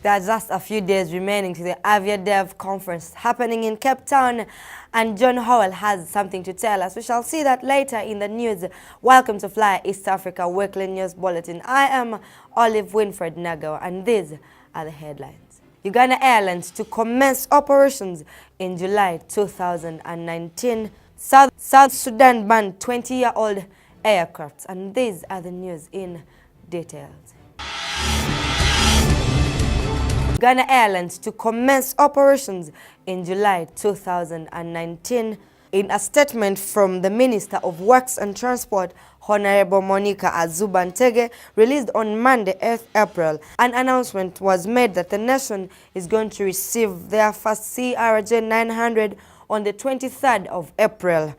There are just a few days remaining to the AviaDev conference happening in Cape Town, and John Howell has something to tell us. We shall see that later in the news. Welcome to Fly East Africa Weekly News Bulletin. I am Olive Winfred Nagawa, and these are the headlines. Uganda Airlines to commence operations in July 2019. South Sudan banned 20-year-old aircraft, and these are the news in details. Uganda Airlines to commence operations in July 2019. In a statement from the Minister of Works and Transport, Honorable Monica Azubantege, released on Monday, 8th April, an announcement was made that the nation is going to receive their first CRJ 900 on the 23rd of April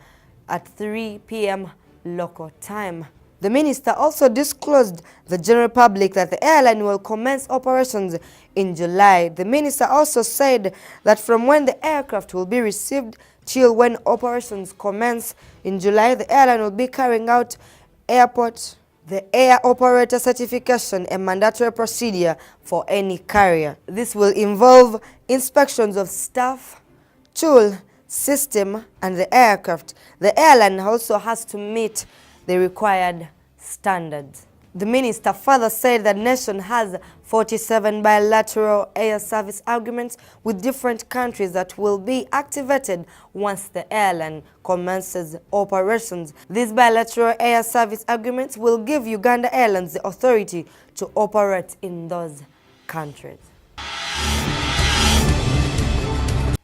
at 3 p.m. local time. The minister also disclosed the general public that the airline will commence operations in July. The minister also said that from when the aircraft will be received till when operations commence in July, the airline will be carrying out the air operator certification, a mandatory procedure for any carrier. This will involve inspections of staff, tool, system, and the aircraft. The airline also has to meet the required standards. The minister further said that the nation has 47 bilateral air service agreements with different countries that will be activated once the airline commences operations. These bilateral air service agreements will give Uganda Airlines the authority to operate in those countries.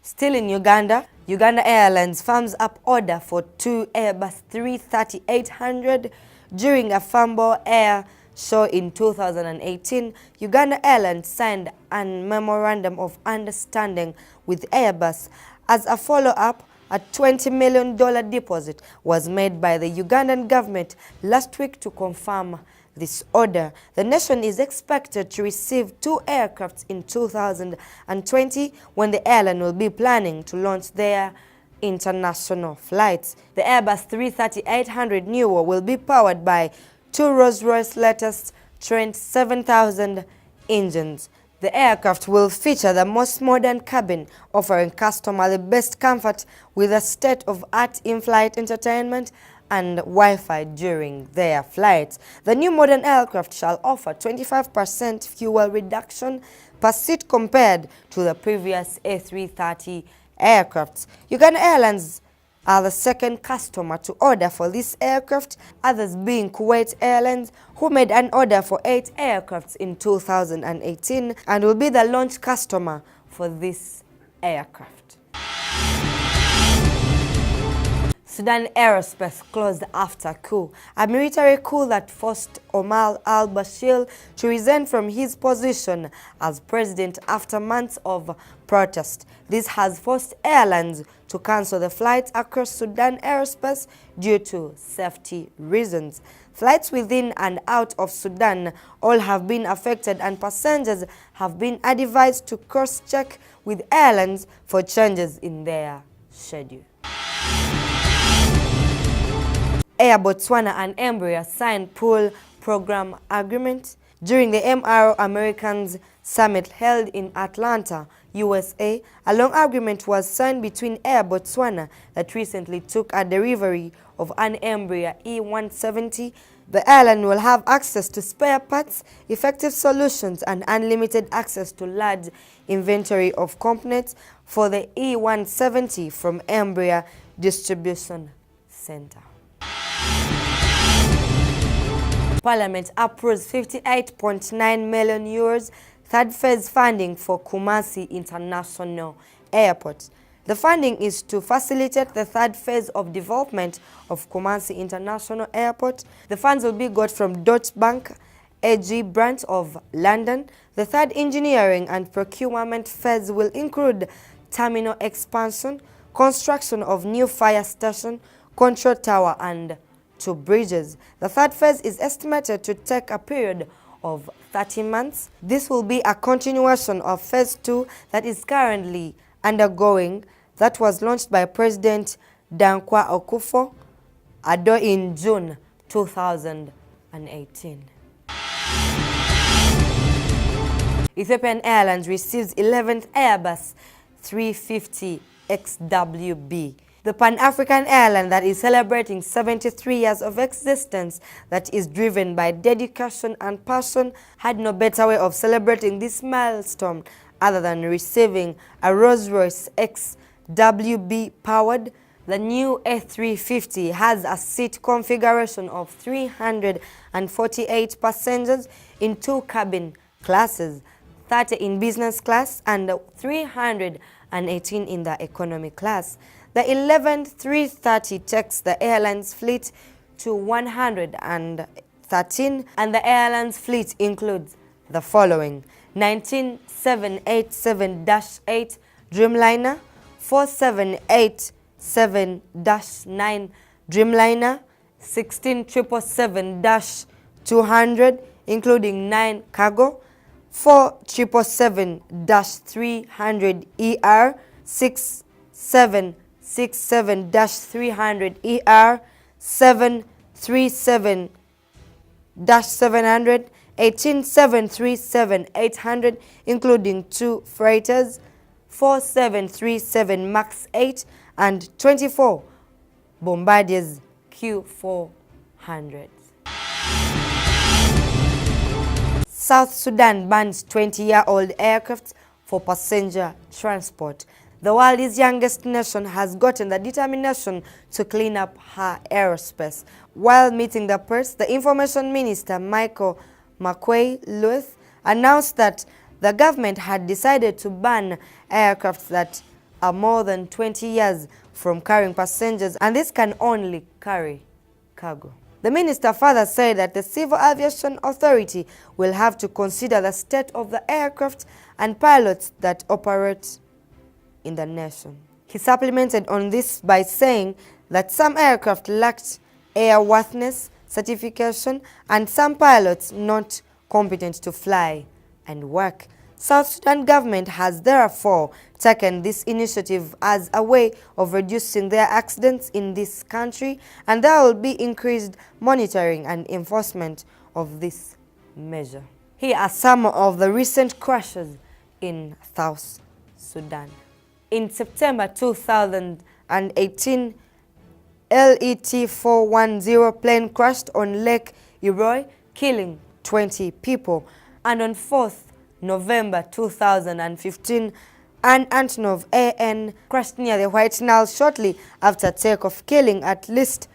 Still in Uganda, Uganda Airlines firms up order for 2 Airbus 330-800 during a Fambo Air show in 2018. Uganda Airlines signed a memorandum of understanding with Airbus. As a follow-up, a $20 million deposit was made by the Ugandan government last week to confirm this order. The nation is expected to receive 2 aircrafts in 2020 when the airline will be planning to launch their international flights. The Airbus 330-800 Neo will be powered by 2 Rolls-Royce latest Trent 7000 engines. The aircraft will feature the most modern cabin, offering customers the best comfort with a state-of-art in-flight entertainment and Wi-Fi during their flights. The new modern aircraft shall offer 25% fuel reduction per seat compared to the previous A330 aircrafts. Uganda Airlines are the second customer to order for this aircraft, others being Kuwait Airlines, who made an order for 8 aircrafts in 2018 and will be the launch customer for this aircraft. Sudan Aerospace closed after coup, a military coup that forced Omar al-Bashir to resign from his position as president after months of protest. This has forced airlines to cancel the flights across Sudan Aerospace due to safety reasons. Flights within and out of Sudan all have been affected, and passengers have been advised to cross-check with airlines for changes in their schedule. Air Botswana and Embraer signed pool program agreement during the MRO Americans Summit held in Atlanta, USA. A long agreement was signed between Air Botswana that recently took a delivery of an Embraer E170. The airline will have access to spare parts, effective solutions, and unlimited access to large inventory of components for the E170 from Embraer Distribution Center. Parliament approves 58.9 million euros third phase funding for Kumasi International Airport. The funding is to facilitate the third phase of development of Kumasi International Airport. The funds will be got from Deutsche Bank AG branch of London. The third engineering and procurement phase will include terminal expansion, construction of new fire station, control tower, and 2 bridges. The third phase is estimated to take a period of 30 months. This will be a continuation of phase 2 that is currently undergoing, that was launched by President Dankwa Akufo-Addo in June 2018. Ethiopian Airlines receives 11th Airbus 350 XWB. The Pan-African airline that is celebrating 73 years of existence, that is driven by dedication and passion, had no better way of celebrating this milestone other than receiving a Rolls-Royce XWB powered. The new A350 has a seat configuration of 348 passengers in 2 cabin classes, 30 in business class and 318 in the economy class. The 11th 330 takes the airline's fleet to 113, and the airline's fleet includes the following: 19 787-8 Dreamliner, 4 787-9 Dreamliner, 16 777-200 including 9 cargo, 4 777-300 ER, 6 767-300 ER, 7 37-700, 18 737-800 including 2 freighters, 4 737 MAX 8 and 24 Bombardiers Q400s. South Sudan bans 20-year-old aircraft for passenger transport. The world's youngest nation has gotten the determination to clean up her aerospace. While meeting the press, the Information Minister Michael Makwei-Luth announced that the government had decided to ban aircraft that are more than 20 years from carrying passengers, and this can only carry cargo. The minister further said that the Civil Aviation Authority will have to consider the state of the aircraft and pilots that operate in the nation. He supplemented on this by saying that some aircraft lacked airworthiness certification and some pilots not competent to fly and work. South Sudan government has therefore taken this initiative as a way of reducing their accidents in this country, and there will be increased monitoring and enforcement of this measure. Here are some of the recent crashes in South Sudan. In September 2018, LET-410 plane crashed on Lake Eroy, killing 20 people. And on 4th November 2015, an Antonov AN crashed near the White Nile shortly after takeoff, killing at least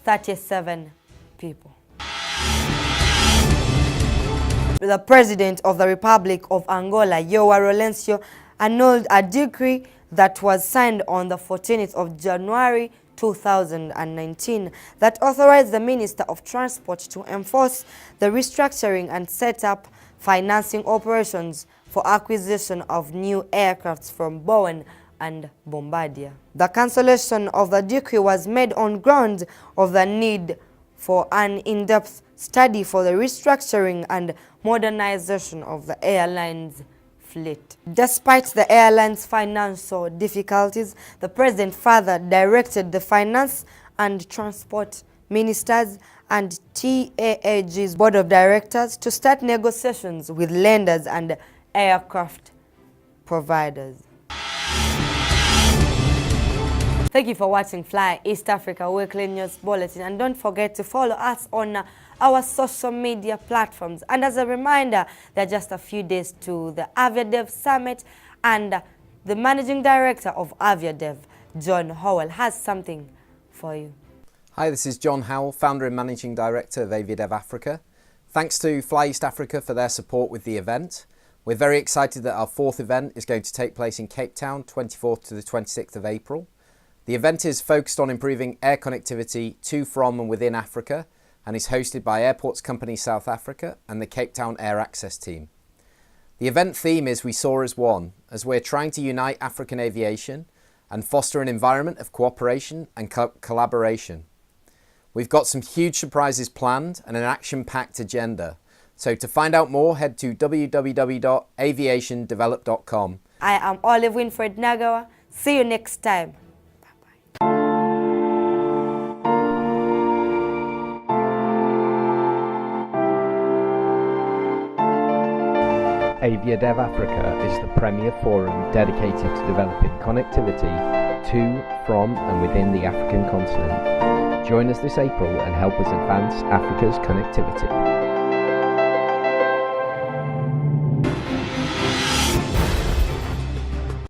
37 people. The President of the Republic of Angola, João Lourenço, annulled a decree that was signed on the 14th of January 2019 that authorized the Minister of Transport to enforce the restructuring and set up financing operations for acquisition of new aircrafts from Boeing and Bombardier. The cancellation of the decree was made on grounds of the need for an in-depth study for the restructuring and modernization of the airline's fleet. Despite the airline's financial difficulties, the President further directed the Finance and Transport Ministers and TAAG's Board of Directors to start negotiations with lenders and aircraft providers. Thank you for watching Fly East Africa Weekly News Bulletin, and don't forget to follow us on our social media platforms. And as a reminder, there are just a few days to the AviaDev Summit, and the Managing Director of AviaDev, John Howell, has something for you. Hi, this is John Howell, Founder and Managing Director of Aviadev Africa. Thanks to Fly East Africa for their support with the event. We're very excited that our 4th event is going to take place in Cape Town, 24th to the 26th of April. The event is focused on improving air connectivity to, from and within Africa, and is hosted by Airports Company South Africa and the Cape Town Air Access team. The event theme is We Soar as One, as we're trying to unite African aviation and foster an environment of cooperation and collaboration. We've got some huge surprises planned and an action-packed agenda. So to find out more, head to www.aviationdevelop.com. I am Olive Winfred Nagawa. See you next time. Aviadev Africa is the premier forum dedicated to developing connectivity to, from and within the African continent. Join us this April and help us advance Africa's connectivity.